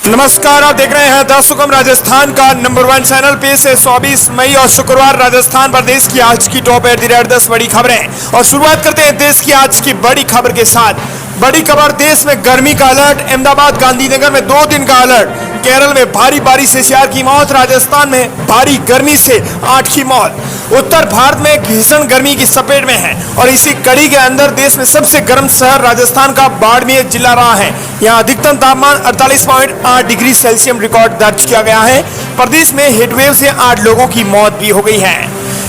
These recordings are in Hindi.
नमस्कार, आप देख रहे हैं दस हुकम राजस्थान का नंबर 1 चैनल पे से 24 मई और शुक्रवार राजस्थान प्रदेश की आज की टॉप एट द रेट 10 बड़ी खबरें। और शुरुआत करते हैं देश की आज की बड़ी खबर के साथ। बड़ी खबर, देश में गर्मी का अलर्ट, अहमदाबाद गांधीनगर में 2 दिन का अलर्ट, केरल में भारी बारिश से 4 की मौत, राजस्थान में भारी गर्मी से 8 की मौत। उत्तर भारत में भीषण गर्मी की चपेट में है और इसी कड़ी के अंदर देश में सबसे गर्म शहर राजस्थान का बाड़मेर जिला रहा है। यहाँ अधिकतम तापमान 48.8 डिग्री सेल्सियस रिकॉर्ड दर्ज किया गया है। प्रदेश में हीटवेव से 8 लोगों की मौत भी हो गई है।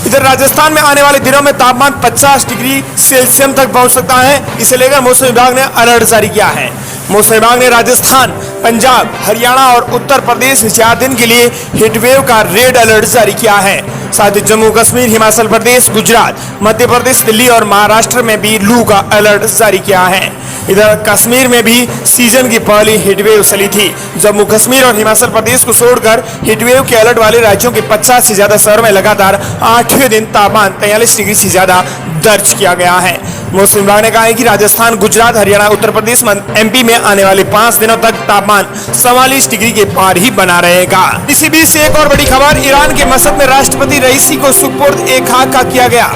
इधर राजस्थान में आने वाले दिनों में तापमान 50 डिग्री सेल्सियस तक पहुंच सकता है। इसे लेकर मौसम विभाग ने अलर्ट जारी किया है। मौसम विभाग ने राजस्थान, पंजाब, हरियाणा और उत्तर प्रदेश में 4 दिन के लिए हीटवेव का रेड अलर्ट जारी किया है। साथ ही जम्मू कश्मीर, हिमाचल प्रदेश, गुजरात, मध्य प्रदेश, दिल्ली और महाराष्ट्र में भी लू का अलर्ट जारी किया है। इधर कश्मीर में भी सीजन की पहली हीटवेव चली थी। जम्मू कश्मीर और हिमाचल प्रदेश को छोड़कर हीटवेव के अलर्ट वाले राज्यों के 50 से ज्यादा शहरों में लगातार 8वें दिन तापमान 43 डिग्री से ज्यादा दर्ज किया गया है। मौसम विभाग ने कहा है कि राजस्थान, गुजरात, हरियाणा, उत्तर प्रदेश, एमपी में आने वाले 5 दिनों तक तापमान 44 डिग्री के पार ही बना रहेगा। इसी बीच से एक और बड़ी खबर, ईरान के मस्कत में राष्ट्रपति रईसी को सुपुर्द-ए-खाक का किया गया।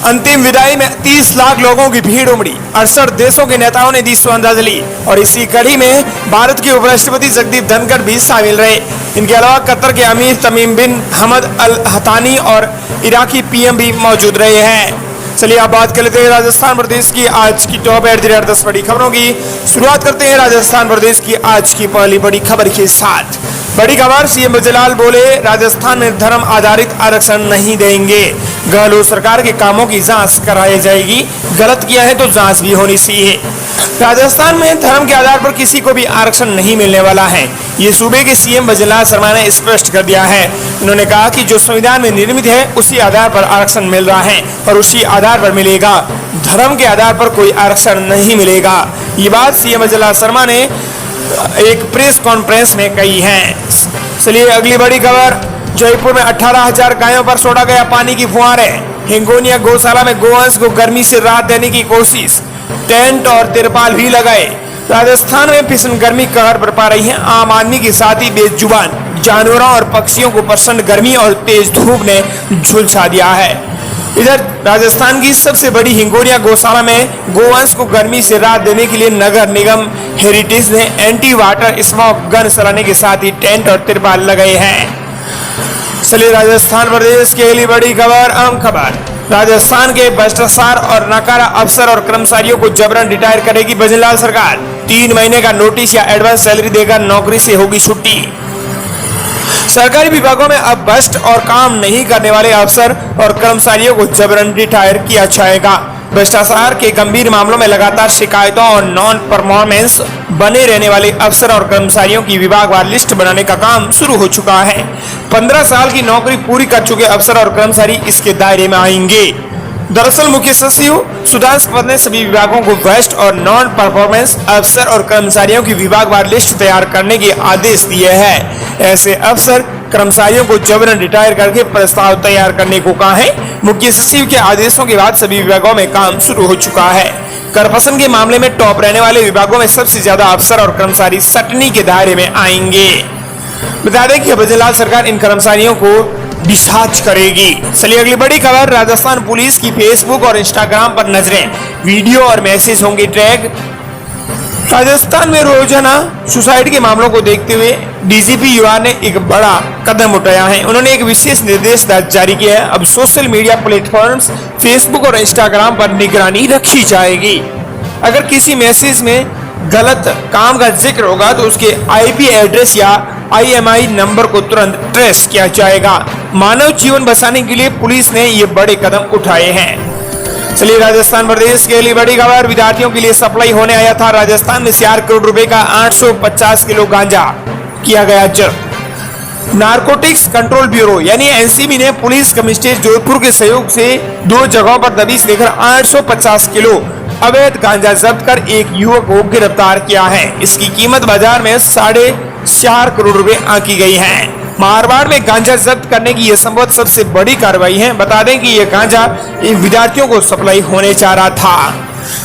अंतिम विदाई में 30 लाख लोगों की भीड़ उमड़ी। 68 देशों के नेताओं ने दी श्रद्धांजलि और इसी कड़ी में भारत के उपराष्ट्रपति जगदीप धनखड़ भी शामिल रहे। इनके अलावा कतर के अमीर तमीम बिन हमद अल हतानी और इराकी पीएम भी मौजूद रहे हैं। चलिए आप बात कर लेते हैं राजस्थान प्रदेश की आज की टॉप एट द रेट 10 बड़ी खबरों की। शुरुआत करते हैं राजस्थान प्रदेश की आज की पहली बड़ी खबर के साथ। बड़ी खबर, सीएम बजलाल बोले राजस्थान में धर्म आधारित आरक्षण नहीं देंगे। गहलोत सरकार के कामों की जांच कराई जाएगी, गलत किया है तो जांच भी होनी चाहिए। राजस्थान में धर्म के आधार पर किसी को भी आरक्षण नहीं मिलने वाला है, ये सूबे के सीएम बजलाल शर्मा ने स्पष्ट कर दिया है। उन्होंने कहा कि जो संविधान में निर्मित है उसी आधार पर आरक्षण मिल रहा है और उसी आधार पर मिलेगा, धर्म के आधार पर कोई आरक्षण नहीं मिलेगा। ये बात सीएम बजलाल शर्मा ने एक प्रेस कॉन्फ्रेंस में कही है। चलिए अगली बड़ी खबर, जयपुर में 18,000 गायों पर छोड़ा गया पानी की फुहारे। हिंगोनिया गौशाला में गोवंश को गर्मी से राहत देने की कोशिश, टेंट और तिरपाल भी लगाए। राजस्थान में भीषण गर्मी कहर बरपा रही है। आम आदमी के साथ ही बेजुबान जानवरों और पक्षियों को प्रचंड गर्मी और तेज धूप ने झुलसा दिया है। इधर राजस्थान की सबसे बड़ी हिंगोनिया गौशाला में गोवंश को गर्मी से राहत देने के लिए नगर निगम हेरिटेज ने एंटी वाटर स्मोक गन चलाने के साथ ही टेंट और तिरपाल लगाए हैं। चलिए राजस्थान प्रदेश के लिए बड़ी खबर, अहम खबर, राजस्थान के भ्रष्टाचार और नकारा अफसर और कर्मचारियों को जबरन रिटायर करेगी बजलाल सरकार। 3 महीने का नोटिस या एडवांस सैलरी देकर नौकरी से होगी छुट्टी। सरकारी विभागों में अब भ्रष्ट और काम नहीं करने वाले अफसर और कर्मचारियों को जबरन रिटायर किया जाएगा। भ्रष्टाचार के गंभीर मामलों में लगातार शिकायतों और नॉन परफॉर्मेंस बने रहने वाले अफसर और कर्मचारियों की विभागवार लिस्ट बनाने का काम शुरू हो चुका है। 15 साल की नौकरी पूरी कर चुके अफसर और कर्मचारी इसके दायरे में आएंगे। दरअसल मुख्य सचिव सुधांशु पद ने सभी विभागों को भ्रष्ट और नॉन परफॉर्मेंस अफसर और कर्मचारियों की विभागवार लिस्ट तैयार करने के आदेश दिए हैं। ऐसे अफसर कर्मचारियों को जबरन रिटायर करके प्रस्ताव तैयार करने को कहा है। मुख्य सचिव के आदेशों के बाद सभी विभागों में काम शुरू हो चुका है। करप्शन के मामले में टॉप रहने वाले विभागों में सबसे ज्यादा अफसर और कर्मचारी सटनी के दायरे में आएंगे। बता दें कि बजलाल सरकार इन कर्मचारियों को डिस्चार्ज करेगी। चलिए अगली बड़ी खबर, राजस्थान पुलिस की फेसबुक और इंस्टाग्राम पर नजरें, वीडियो और मैसेज होंगे ट्रैक। राजस्थान में रोजाना सुसाइड के मामलों को देखते हुए डीजीपी युवा ने एक बड़ा कदम उठाया है। उन्होंने एक विशेष निर्देश जारी किया है। अब सोशल मीडिया प्लेटफॉर्म्स फेसबुक और इंस्टाग्राम पर निगरानी रखी जाएगी। अगर किसी मैसेज में गलत काम का जिक्र होगा तो उसके आईपी एड्रेस या IMEI नंबर को तुरंत ट्रेस किया जाएगा। मानव जीवन बचाने के लिए पुलिस ने ये बड़े कदम उठाए हैं। चलिए राजस्थान प्रदेश के लिए बड़ी खबर, विद्यार्थियों के लिए सप्लाई होने आया था राजस्थान में 4 करोड़ रुपए का 850 किलो गांजा किया गया जब्त। नारकोटिक्स कंट्रोल ब्यूरो यानी एनसीबी ने पुलिस कमिश्नरेट जोधपुर के सहयोग से 2 जगहों पर दबिश देकर 850 किलो अवैध गांजा जब्त कर एक युवक को गिरफ्तार किया है। इसकी कीमत बाजार में 4.5 करोड़ रुपए आंकी गई है। मारवाड़ में गांजा जब्त करने की यह संभवतः सबसे बड़ी कार्रवाई है। बता दें कि यह गांजा इन विद्यार्थियों को सप्लाई होने जा रहा था।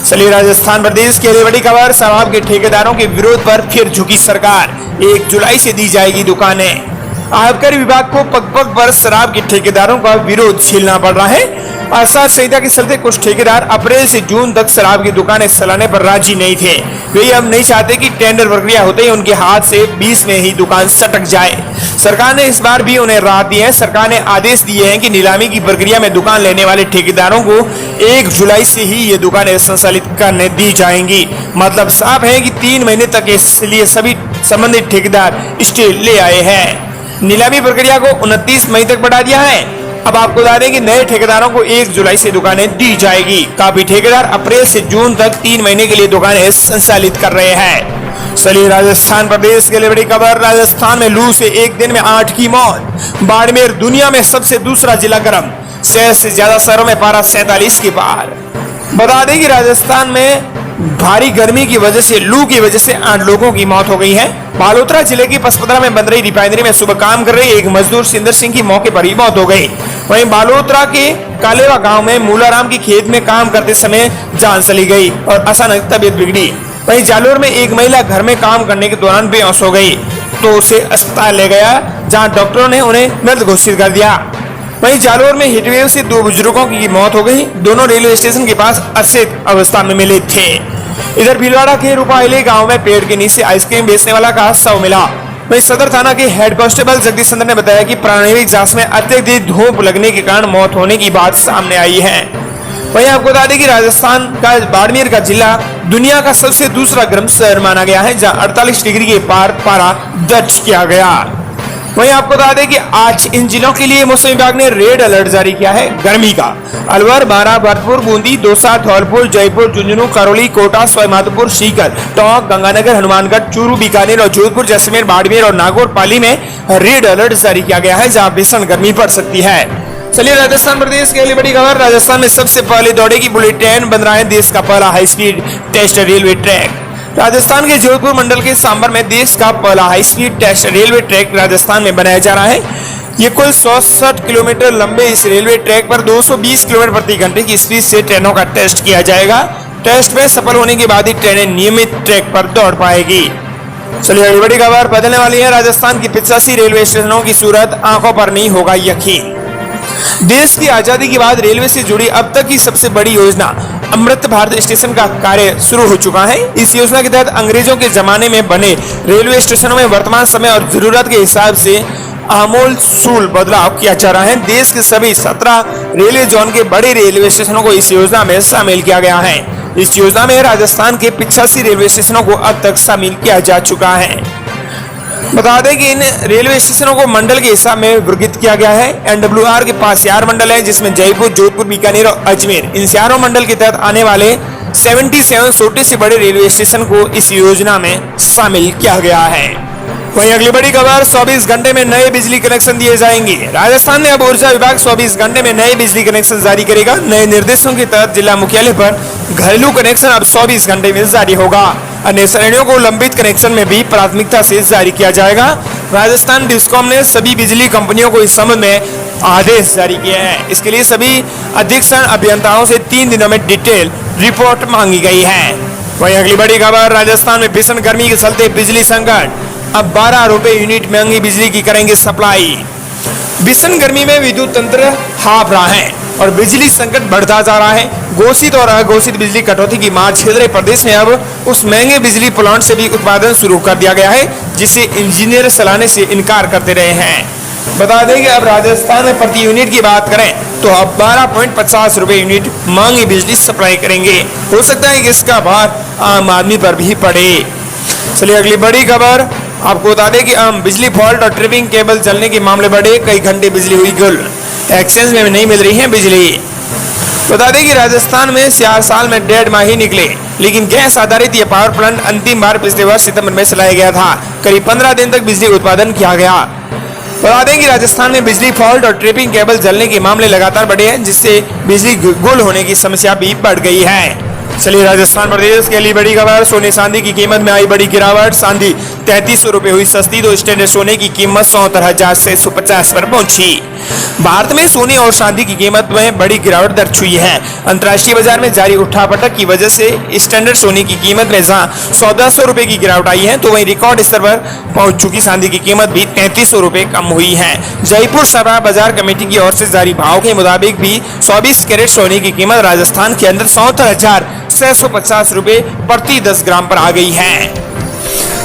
चलिए राजस्थान प्रदेश के लिए बड़ी खबर, शराब के ठेकेदारों के विरोध पर फिर झुकी सरकार। 1 जुलाई से दी जाएगी दुकानें। आबकारी विभाग को पग पग पर शराब के ठेकेदारों का विरोध झेलना पड़ रहा है। आचार संहिता के चलते कुछ ठेकेदार अप्रैल से जून तक शराब की दुकानें चलाने पर राजी नहीं थे। वे अब नहीं चाहते कि टेंडर प्रक्रिया होते ही उनके हाथ से 20 में ही दुकान सटक जाए। सरकार ने इस बार भी उन्हें राहत दी है। सरकार ने आदेश दिए हैं कि नीलामी की प्रक्रिया में दुकान लेने वाले ठेकेदारों को 1 जुलाई से ही ये दुकानें संचालित करने दी जाएंगी। मतलब साफ है कि 3 महीने तक इसलिए सभी संबंधित ठेकेदार स्टे ले आए हैं। नीलामी प्रक्रिया को 29 मई तक बढ़ा दिया है। अब आपको बता दें कि नए ठेकेदारों को 1 जुलाई से दुकानें दी जाएगी। काफी ठेकेदार अप्रैल से जून तक 3 महीने के लिए दुकानें संचालित कर रहे हैं। चलिए राजस्थान प्रदेश के लिए बड़ी खबर। राजस्थान में लू से एक दिन में 8 की मौत। बाड़मेर दुनिया में सबसे दूसरा जिला गर्म, 100 से ज्यादा शहरों में पारा 47 के पार। बता दें कि राजस्थान में भारी गर्मी की वजह से लू की वजह से 8 लोगों की मौत हो गई है। बालोतरा जिले की पसपदरा में बन रही रिफाइनरी में सुबह काम कर रहे एक मजदूर सिंदर सिंह की मौके पर ही मौत हो गई। वहीं बालोतरा के कालेवा गांव में मूलाराम की खेत में काम करते समय जान चली गई और अचानक तबीयत बिगड़ी। वहीं जालोर में एक महिला घर में काम करने के दौरान बेहोश हो गई तो उसे अस्पताल ले गया, जहां डॉक्टरों ने उन्हें मृत घोषित कर दिया। वहीं जालोर में हीटवेव से 2 बुजुर्गों की मौत हो गई। दोनों रेलवे स्टेशन के पास अचेत अवस्था में मिले थे। इधर भीलवाड़ा के रूपाइले गांव में पेड़ के नीचे आइसक्रीम बेचने वाला का शव मिला। वहीं सदर थाना के हेड कांस्टेबल जगदीश चंद्र ने बताया कि प्रारंभिक जांच में अत्यधिक धूप लगने के कारण मौत होने की बात सामने आई है। वहीं आपको बता दें कि राजस्थान का बाड़मेर का जिला दुनिया का सबसे दूसरा गर्म शहर माना गया है, जहां 48 डिग्री के पार पारा दर्ज किया गया। वहीं आपको बता दें कि आज इन जिलों के लिए मौसम विभाग ने रेड अलर्ट जारी किया है गर्मी का। अलवर, बारां, भरतपुर, बूंदी, दौसा, धौलपुर, जयपुर, झुंझुनू, करौली, कोटा, सवाईमाधोपुर, सीकर, टोंक, गंगानगर, हनुमानगढ़, चूरू, बीकानेर और जोधपुर, जैसलमेर, बाड़मेर और नागौर पाली में रेड अलर्ट जारी किया गया है, जहां भीषण गर्मी पड़ सकती है। चलिए राजस्थान प्रदेश के लिए बड़ी खबर। राजस्थान में सबसे पहले दौड़ेगी बुलेट ट्रेन, बन रहा है देश का पहला high speed test railway track. Rajasthan के जोधपुर मंडल के सांबर में देश का पहला high speed test railway track Rajasthan में बनाया जा रहा है। ये कुल 67 किलोमीटर लंबे इस रेलवे ट्रैक पर 220 किलोमीटर प्रति घंटे की स्पीड से ट्रेनों का टेस्ट किया जाएगा। टेस्ट में सफल होने के बाद ही ट्रेनें नियमित ट्रैक पर दौड़ पाएगी। चलिए अगली बड़ी खबर बदलने वाली है। राजस्थान की 85 रेलवे स्टेशनों की सूरत आंखों पर नहीं होगा यकीन। देश की आजादी के बाद रेलवे से जुड़ी अब तक की सबसे बड़ी योजना अमृत भारत स्टेशन का कार्य शुरू हो चुका है। इस योजना के तहत अंग्रेजों के जमाने में बने रेलवे स्टेशनों में वर्तमान समय और जरूरत के हिसाब से आमूल बदलाव किया जा रहा है। देश के सभी 17 रेलवे जोन के बड़े रेलवे स्टेशनों को इस योजना में शामिल किया गया है। इस योजना में राजस्थान के 85 रेलवे स्टेशनों को अब तक शामिल किया जा चुका है। बता दें कि इन रेलवे स्टेशनों को मंडल के हिसाब में वर्गीकृत किया गया है। NWR के पास 4 मंडल है, जिसमें जयपुर, जोधपुर, बीकानेर और अजमेर। इन चारों मंडल के तहत आने वाले 77 छोटे से बड़े रेलवे स्टेशन को इस योजना में शामिल किया गया है। वहीं अगली बड़ी खबर, 24 घंटे में नए बिजली कनेक्शन दिए जाएंगे। राजस्थान में अब ऊर्जा विभाग 24 घंटे में नए बिजली कनेक्शन जारी करेगा। नए निर्देशों के तहत जिला मुख्यालय पर घरेलू कनेक्शन अब 24 घंटे में जारी होगा। अन्य श्रेणियों को लंबित कनेक्शन में भी प्राथमिकता से जारी किया जाएगा। राजस्थान डिस्कॉम ने सभी बिजली कंपनियों को इस संबंध में आदेश जारी किए हैं। इसके लिए सभी अधीक्षण अभियंताओं से 3 दिनों में डिटेल रिपोर्ट मांगी गई है। वहीं अगली बड़ी खबर, राजस्थान में भीषण गर्मी के चलते बिजली संकट, अब 12 रुपए यूनिट महंगी बिजली की करेंगे सप्लाई। भीषण गर्मी में विद्युत तंत्र हाफ रहा है और बिजली संकट बढ़ता जा रहा है। घोषित और अघोषित बिजली कटौती की मार झेल रहे प्रदेश में अब उस महंगे बिजली प्लांट से भी उत्पादन शुरू कर दिया गया है, जिसे इंजीनियर चलाने से इनकार करते रहे हैं। बता दें कि अब राजस्थान में प्रति यूनिट की बात करें तो अब 12.50 रुपए यूनिट महंगी बिजली सप्लाई करेंगे। हो सकता है कि इसका भार आम आदमी पर भी पड़े। चलिए अगली बड़ी खबर, आपको बता दें कि बिजली फॉल्ट और ट्रिपिंग केबल जलने के मामले बढ़े, कई घंटे बिजली हुई गुल। एक्सचेंज में नहीं मिल रही है बिजली। बता दें कि राजस्थान में 4 साल में 1.5 माह ही निकले, लेकिन गैस आधारित यह पावर प्लांट अंतिम बार पिछले वर्ष सितंबर में चलाया गया था। करीब 15 दिन तक बिजली उत्पादन किया गया। बता दें कि राजस्थान में बिजली फॉल्ट और ट्रिपिंग केबल जलने के मामले लगातार बढ़े हैं, जिससे बिजली गुल होने की समस्या भी बढ़ गई है। चलिए राजस्थान प्रदेश के लिए बड़ी खबर। सोने चांदी की कीमत में आई बड़ी गिरावट। चांदी 3300 रुपए हुई सस्ती तो स्टैंडर्ड सोने की कीमत 74,650 पर पहुंची। भारत में सोने और चांदी की कीमत में बड़ी गिरावट दर्ज हुई है। अंतर्राष्ट्रीय बाजार में जारी उठापटक की वजह से स्टैंडर्ड सोने की कीमत में जहां 1400 रुपए की गिरावट आई है तो वहीं रिकॉर्ड स्तर पर पहुंच चुकी चांदी की कीमत भी 3300 रुपए कम हुई है। जयपुर सरबराह बाजार कमेटी की ओर से जारी भाव के मुताबिक भी 24 कैरेट सोने की कीमत राजस्थान के अंदर 74,650 रुपए प्रति 10 ग्राम पर आ गई है।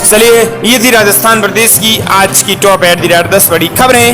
चलिए ये थी राजस्थान प्रदेश की आज की टॉप एट द रेट 10 बड़ी खबरें।